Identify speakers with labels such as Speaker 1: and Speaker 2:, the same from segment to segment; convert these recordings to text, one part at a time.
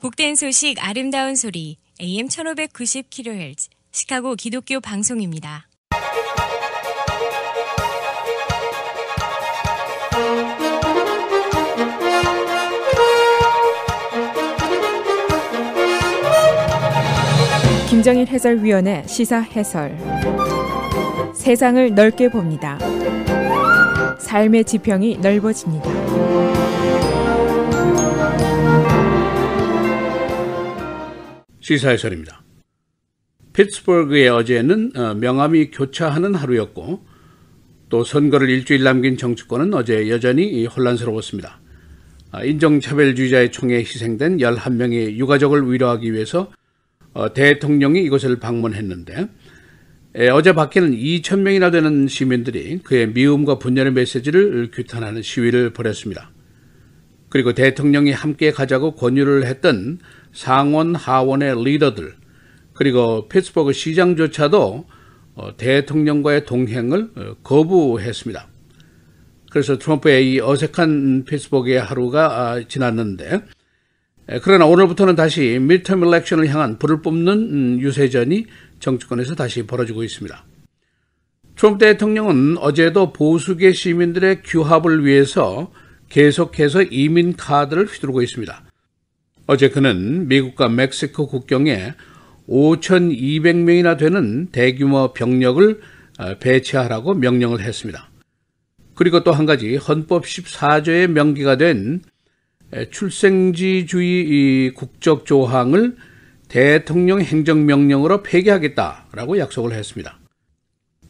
Speaker 1: 복된 소식 아름다운 소리 AM 1590kHz 시카고 기독교 방송입니다.
Speaker 2: 김정일 해설위원의 시사 해설. 세상을 넓게 봅니다. 삶의 지평이 넓어집니다.
Speaker 3: 시사 해설입니다. 피츠버그의 어제는 명암이 교차하는 하루였고 또 선거를 일주일 남긴 정치권은 어제 여전히 혼란스러웠습니다. 인종차별주의자의 총에 희생된 11명의 유가족을 위로하기 위해서 대통령이 이곳을 방문했는데 어제 밖에는 2,000명이나 되는 시민들이 그의 미움과 분열의 메시지를 규탄하는 시위를 벌였습니다. 그리고 대통령이 함께 가자고 권유를 했던 상원, 하원의 리더들 그리고 피츠버그 시장조차도 대통령과의 동행을 거부했습니다. 그래서 트럼프의 이 어색한 피츠버그의 하루가 지났는데 그러나 오늘부터는 다시 미드텀 일렉션을 향한 불을 뿜는 유세전이 정치권에서 다시 벌어지고 있습니다. 트럼프 대통령은 어제도 보수계 시민들의 규합을 위해서 계속해서 이민 카드를 휘두르고 있습니다. 어제 그는 미국과 멕시코 국경에 5,200명이나 되는 대규모 병력을 배치하라고 명령을 했습니다. 그리고 또 한 가지 헌법 14조의 명기가 된 출생지주의 국적 조항을 대통령 행정명령으로 폐기하겠다라고 약속을 했습니다.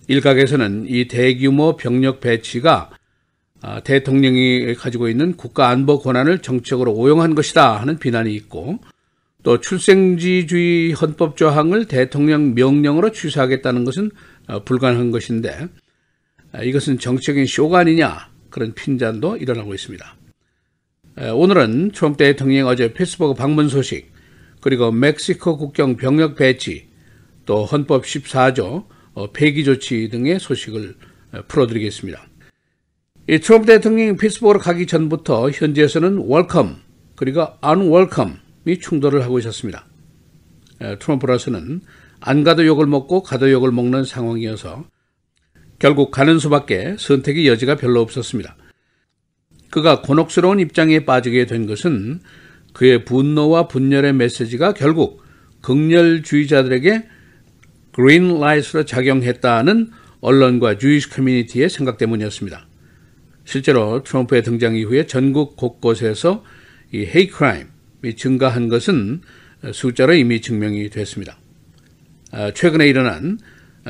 Speaker 3: 일각에서는 이 대규모 병력 배치가 대통령이 가지고 있는 국가안보 권한을 정치적으로 오용한 것이다 하는 비난이 있고 또 출생지주의 헌법 조항을 대통령 명령으로 취소하겠다는 것은 불가능한 것인데 이것은 정치적인 쇼가 아니냐 그런 핀잔도 일어나고 있습니다. 오늘은 트럼프 대통령이 어제 피츠버그 방문 소식 그리고 멕시코 국경 병력 배치 또 헌법 14조 폐기 조치 등의 소식을 풀어드리겠습니다. 이 트럼프 대통령이 피츠버그로 가기 전부터 현지에서는 웰컴 그리고 unwelcome이 충돌을 하고 있었습니다. 트럼프로서는 안 가도 욕을 먹고 가도 욕을 먹는 상황이어서 결국 가는 수밖에 선택의 여지가 별로 없었습니다. 그가 곤혹스러운 입장에 빠지게 된 것은 그의 분노와 분열의 메시지가 결국 극렬주의자들에게 그린라이트로 작용했다는 언론과 주이시 커뮤니티의 생각 때문이었습니다. 실제로 트럼프의 등장 이후에 전국 곳곳에서 이 헤이트 크라임이 증가한 것은 숫자로 이미 증명이 됐습니다. 최근에 일어난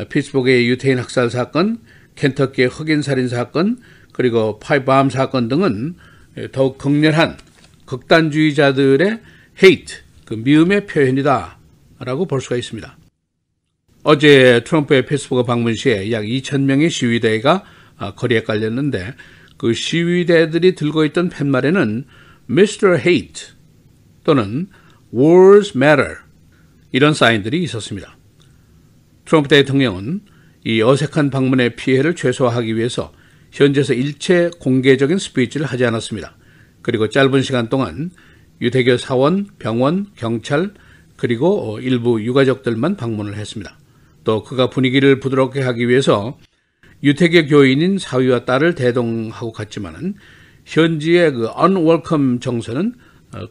Speaker 3: 피츠버그의 유태인 학살 사건, 켄터키의 흑인 살인 사건, 그리고 파이밤 사건 등은 더욱 극렬한 극단주의자들의 헤이트, 그 미움의 표현이다 라고 볼 수가 있습니다. 어제 트럼프의 피츠버그 방문 시에 약 2,000명의 시위대가 거리에 깔렸는데 그 시위대들이 들고 있던 팻말에는 Mr. Hate 또는 Wars Matter 이런 사인들이 있었습니다. 트럼프 대통령은 이 어색한 방문의 피해를 최소화하기 위해서 현지에서 일체 공개적인 스피치를 하지 않았습니다. 그리고 짧은 시간 동안 유대교 사원, 병원, 경찰 그리고 일부 유가족들만 방문을 했습니다. 또 그가 분위기를 부드럽게 하기 위해서 유태교 교인인 사위와 딸을 대동하고 갔지만은 현지의 그 unwelcome 정서는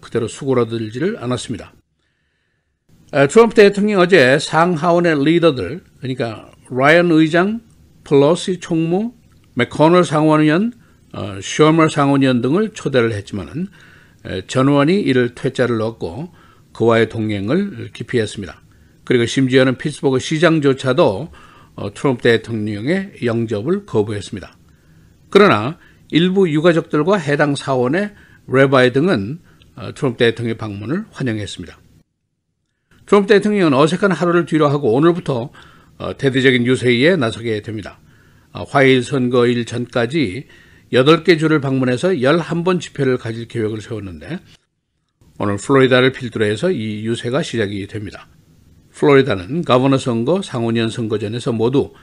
Speaker 3: 그대로 수그러들지를 않았습니다. 트럼프 대통령이 어제 상하원의 리더들, 그러니까 라이언 의장, 펠로시 총무, 맥코널 상원의원, 셔머 상원의원 등을 초대를 했지만은 전원이 이를 퇴짜를 넣었고 그와의 동행을 기피했습니다. 그리고 심지어는 피츠버그 시장조차도 트럼프 대통령의 영접을 거부했습니다. 그러나 일부 유가족들과 해당 사원의 레바이 등은 트럼프 대통령의 방문을 환영했습니다. 트럼프 대통령은 어색한 하루를 뒤로하고 오늘부터 대대적인 유세에 나서게 됩니다. 화요일 선거일 전까지 8개 주를 방문해서 11번 집회를 가질 계획을 세웠는데 오늘 플로리다를 필두로 해서 이 유세가 시작이 됩니다. 플로리다는 거버너 선거, 상원의원 선거전에서 모두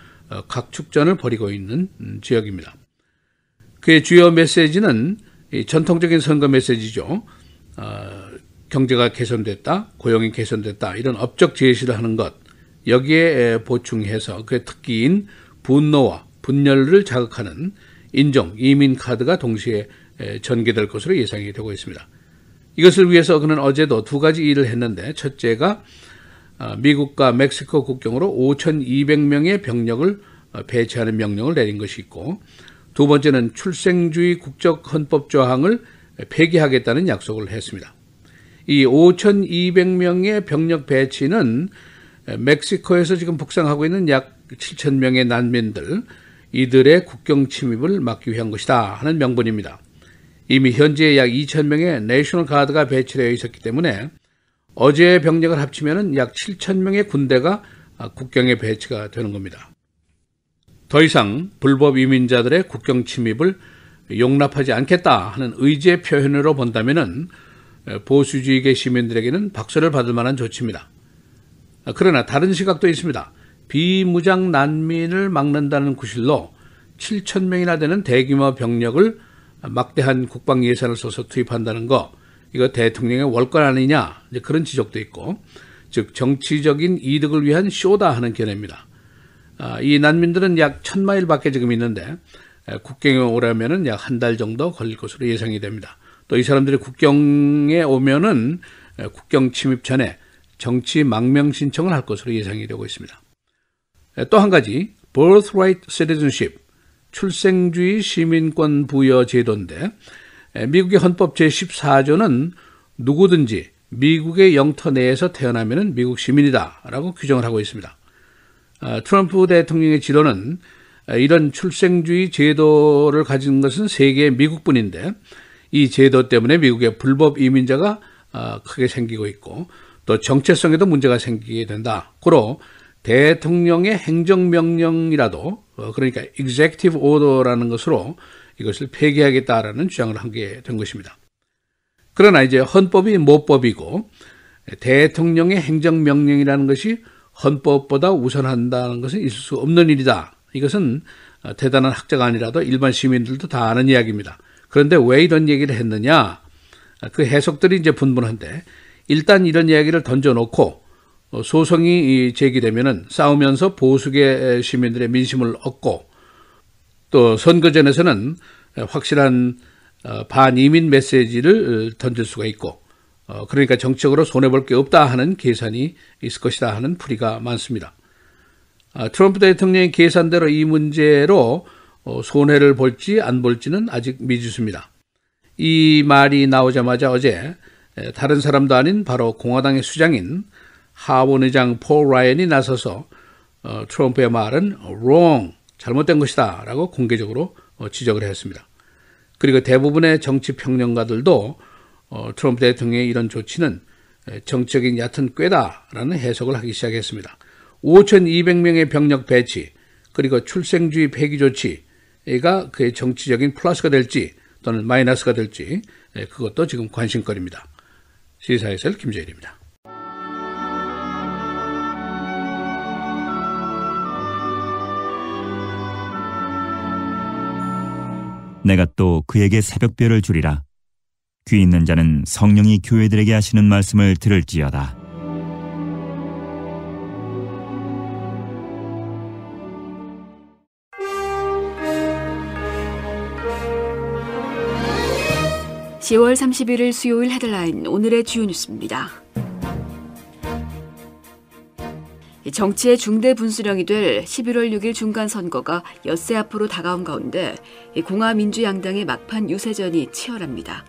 Speaker 3: 각축전을 벌이고 있는 지역입니다. 그의 주요 메시지는 전통적인 선거 메시지죠. 경제가 개선됐다, 고용이 개선됐다 이런 업적 제시를 하는 것 여기에 보충해서 그 특기인 분노와 분열을 자극하는 인종, 이민 카드가 동시에 전개될 것으로 예상이 되고 있습니다. 이것을 위해서 그는 어제도 두 가지 일을 했는데 첫째가 미국과 멕시코 국경으로 5,200명의 병력을 배치하는 명령을 내린 것이 있고 두 번째는 출생주의 국적 헌법 조항을 폐기하겠다는 약속을 했습니다. 이 5,200명의 병력 배치는 멕시코에서 지금 북상하고 있는 약 7,000명의 난민들 이들의 국경 침입을 막기 위한 것이다 하는 명분입니다. 이미 현재 약 2,000명의 내셔널 가드가 배치되어 있었기 때문에 어제의 병력을 합치면 약 7,000명의 군대가 국경에 배치가 되는 겁니다. 더 이상 불법 이민자들의 국경 침입을 용납하지 않겠다 하는 의지의 표현으로 본다면 보수주의계 시민들에게는 박수를 받을 만한 조치입니다. 그러나 다른 시각도 있습니다. 비무장 난민을 막는다는 구실로 7,000명이나 되는 대규모 병력을 막대한 국방 예산을 써서 투입한다는 거 이거 대통령의 월권 아니냐 그런 지적도 있고 즉 정치적인 이득을 위한 쇼다 하는 견해입니다. 이 난민들은 약 1,000마일 밖에 지금 있는데 국경에 오려면 약 한 달 정도 걸릴 것으로 예상이 됩니다. 또 이 사람들이 국경에 오면은 국경 침입 전에 정치 망명 신청을 할 것으로 예상이 되고 있습니다. 또 한 가지 birthright citizenship 출생주의 시민권 부여 제도인데 미국의 헌법 제14조는 누구든지 미국의 영토 내에서 태어나면 미국 시민이다라고 규정을 하고 있습니다. 트럼프 대통령의 지도는 이런 출생주의 제도를 가진 것은 세계 미국뿐인데 이 제도 때문에 미국의 불법 이민자가 크게 생기고 있고 또 정체성에도 문제가 생기게 된다. 고로 대통령의 행정명령이라도 그러니까 executive order라는 것으로 이것을 폐기하겠다라는 주장을 하게 된 것입니다. 그러나 이제 헌법이 모법이고 대통령의 행정명령이라는 것이 헌법보다 우선한다는 것은 있을 수 없는 일이다. 이것은 대단한 학자가 아니라도 일반 시민들도 다 아는 이야기입니다. 그런데 왜 이런 얘기를 했느냐? 그 해석들이 이제 분분한데 일단 이런 이야기를 던져놓고 소송이 제기되면은 싸우면서 보수계 시민들의 민심을 얻고 또 선거전에서는 확실한 반이민 메시지를 던질 수가 있고 그러니까 정치적으로 손해볼 게 없다 하는 계산이 있을 것이다 하는 풀이가 많습니다. 트럼프 대통령의 계산대로 이 문제로 손해를 볼지 안 볼지는 아직 미지수입니다. 이 말이 나오자마자 어제 다른 사람도 아닌 바로 공화당의 수장인 하원 의장 폴 라이언이 나서서 트럼프의 말은 wrong, 잘못된 것이다 라고 공개적으로 지적을 했습니다. 그리고 대부분의 정치 평론가들도 트럼프 대통령의 이런 조치는 정치적인 얕은 꾀다라는 해석을 하기 시작했습니다. 5,200명의 병력 배치 그리고 출생주의 폐기 조치가 그의 정치적인 플러스가 될지 또는 마이너스가 될지 그것도 지금 관심거리입니다. 시사해설 김재일입니다.
Speaker 4: 내가 또 그에게 새벽별을 주리라. 귀 있는 자는 성령이 교회들에게 하시는 말씀을 들을지어다.
Speaker 5: (10월 31일) 수요일 헤드라인 오늘의 주요 뉴스입니다. 정치의 중대 분수령이 될 11월 6일 중간선거가 엿새 앞으로 다가온 가운데 공화민주양당의 막판 유세전이 치열합니다.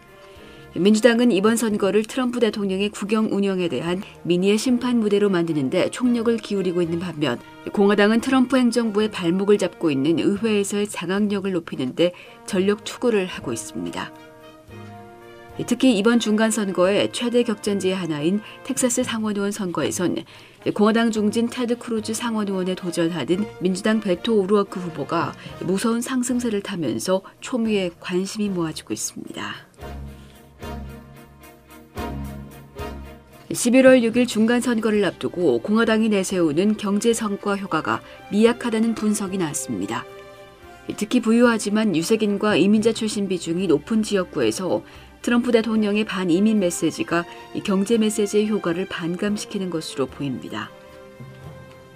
Speaker 5: 민주당은 이번 선거를 트럼프 대통령의 국영 운영에 대한 민의의 심판 무대로 만드는 데 총력을 기울이고 있는 반면 공화당은 트럼프 행정부의 발목을 잡고 있는 의회에서의 장악력을 높이는 데 전력 투구를 하고 있습니다. 특히 이번 중간선거의 최대 격전지의 하나인 텍사스 상원의원 선거에선 공화당 중진 테드 크루즈 상원의원에 도전하는 민주당 베토 오루어크 후보가 무서운 상승세를 타면서 초미의 관심이 모아지고 있습니다. 11월 6일 중간선거를 앞두고 공화당이 내세우는 경제성과 효과가 미약하다는 분석이 나왔습니다. 특히 부유하지만 유색인과 이민자 출신 비중이 높은 지역구에서 트럼프 대통령의 반이민 메시지가 경제 메시지의 효과를 반감시키는 것으로 보입니다.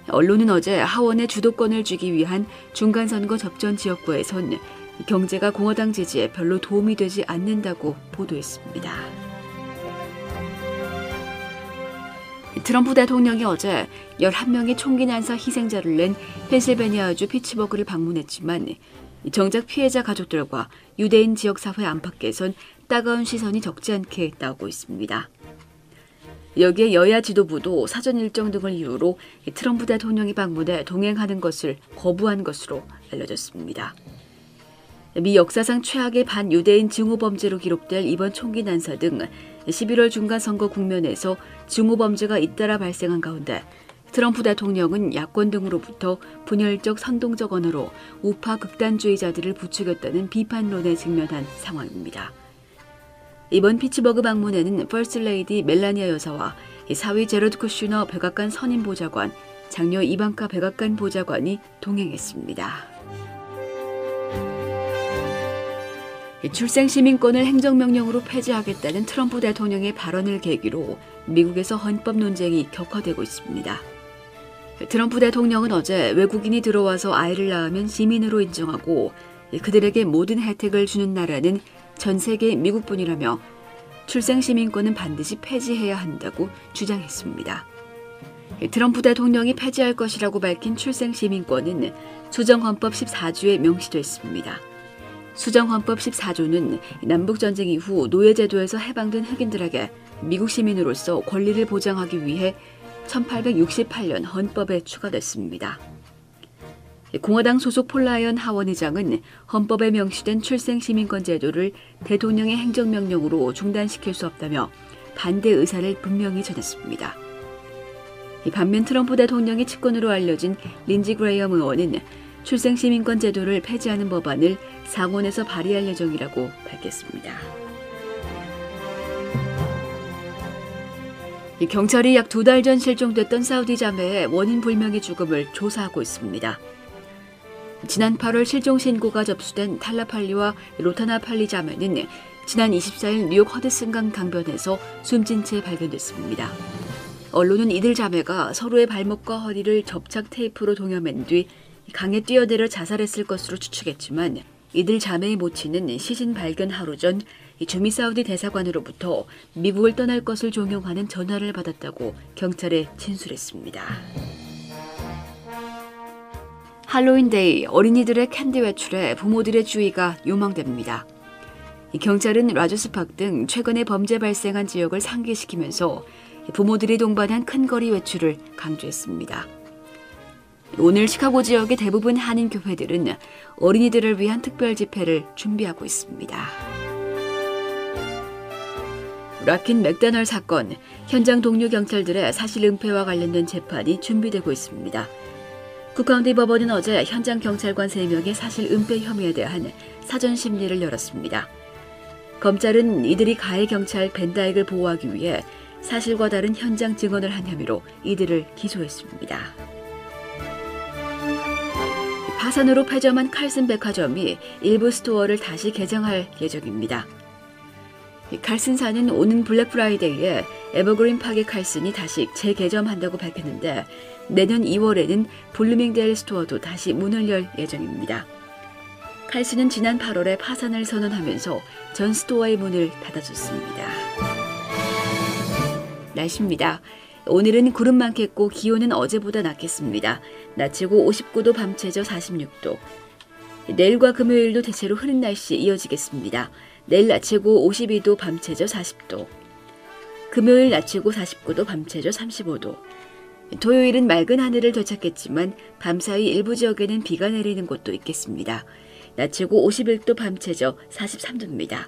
Speaker 5: 언론은 어제 하원에 주도권을 주기 위한 중간선거 접전 지역구에선 경제가 공화당 지지에 별로 도움이 되지 않는다고 보도했습니다. 트럼프 대통령이 어제 11명의 총기 난사 희생자를 낸 펜실베니아주 피츠버그를 방문했지만 정작 피해자 가족들과 유대인 지역사회 안팎에선 따가운 시선이 적지 않게 나오고 있습니다. 여기에 여야 지도부도 사전 일정 등을 이유로 트럼프 대통령이 방문에 동행하는 것을 거부한 것으로 알려졌습니다. 미 역사상 최악의 반유대인 증오범죄로 기록될 이번 총기 난사 등 11월 중간선거 국면에서 증오범죄가 잇따라 발생한 가운데 트럼프 대통령은 야권 등으로부터 분열적 선동적 언어로 우파 극단주의자들을 부추겼다는 비판론에 직면한 상황입니다. 이번 피츠버그 방문에는 퍼스트 레이디 멜라니아 여사와 사위 제러드 쿠슈너 백악관 선임 보좌관, 장녀 이방카 백악관 보좌관이 동행했습니다. 출생 시민권을 행정명령으로 폐지하겠다는 트럼프 대통령의 발언을 계기로 미국에서 헌법 논쟁이 격화되고 있습니다. 트럼프 대통령은 어제 외국인이 들어와서 아이를 낳으면 시민으로 인정하고 그들에게 모든 혜택을 주는 나라는 전 세계 미국뿐이라며 출생 시민권은 반드시 폐지해야 한다고 주장했습니다. 트럼프 대통령이 폐지할 것이라고 밝힌 출생 시민권은 수정헌법 14조에 명시됐습니다. 수정헌법 14조는 남북전쟁 이후 노예제도에서 해방된 흑인들에게 미국 시민으로서 권리를 보장하기 위해 1868년 헌법에 추가됐습니다. 공화당 소속 폴 라이언 하원의장은 헌법에 명시된 출생시민권 제도를 대통령의 행정명령으로 중단시킬 수 없다며 반대 의사를 분명히 전했습니다. 반면 트럼프 대통령의 측근으로 알려진 린지 그레이엄 의원은 출생시민권 제도를 폐지하는 법안을 상원에서 발의할 예정이라고 밝혔습니다. 경찰이 약 2달 전 실종됐던 사우디 자매의 원인 불명의 죽음을 조사하고 있습니다. 지난 8월 실종 신고가 접수된 탈라팔리와 로타나팔리 자매는 지난 24일 뉴욕 허드슨강 강변에서 숨진 채 발견됐습니다. 언론은 이들 자매가 서로의 발목과 허리를 접착 테이프로 동여맨 뒤 강에 뛰어내려 자살했을 것으로 추측했지만 이들 자매의 모친은 시신 발견 하루 전 주미 사우디 대사관으로부터 미국을 떠날 것을 종용하는 전화를 받았다고 경찰에 진술했습니다. 할로윈데이 어린이들의 캔디 외출에 부모들의 주의가 요망됩니다. 경찰은 라조스팍 등 최근에 범죄 발생한 지역을 상기시키면서 부모들이 동반한 큰 거리 외출을 강조했습니다. 오늘 시카고 지역의 대부분 한인 교회들은 어린이들을 위한 특별 집회를 준비하고 있습니다. 락킨 맥다널 사건, 현장 동료 경찰들의 사실 은폐와 관련된 재판이 준비되고 있습니다. 쿡카운티 법원은 어제 현장 경찰관 3명의 사실 은폐 혐의에 대한 사전 심리를 열었습니다. 검찰은 이들이 가해 경찰 벤다익을 보호하기 위해 사실과 다른 현장 증언을 한 혐의로 이들을 기소했습니다. 파산으로 폐점한 칼슨 백화점이 일부 스토어를 다시 개장할 예정입니다. 칼슨사는 오는 블랙 프라이데이에 에버그린 파크의 칼슨이 다시 재개점한다고 밝혔는데 내년 2월에는 블루밍데일 스토어도 다시 문을 열 예정입니다. 칼슨은 지난 8월에 파산을 선언하면서 전 스토어의 문을 닫아줬습니다. 날씨입니다. 오늘은 구름 많겠고 기온은 어제보다 낮겠습니다. 낮 최고 59도, 밤 최저 46도. 내일과 금요일도 대체로 흐린 날씨 이어지겠습니다. 내일 낮 최고 52도, 밤 최저 40도. 금요일 낮 최고 49도, 밤 최저 35도. 토요일은 맑은 하늘을 되찾겠지만 밤사이 일부 지역에는 비가 내리는 곳도 있겠습니다. 낮 최고 51도, 밤 최저 43도입니다.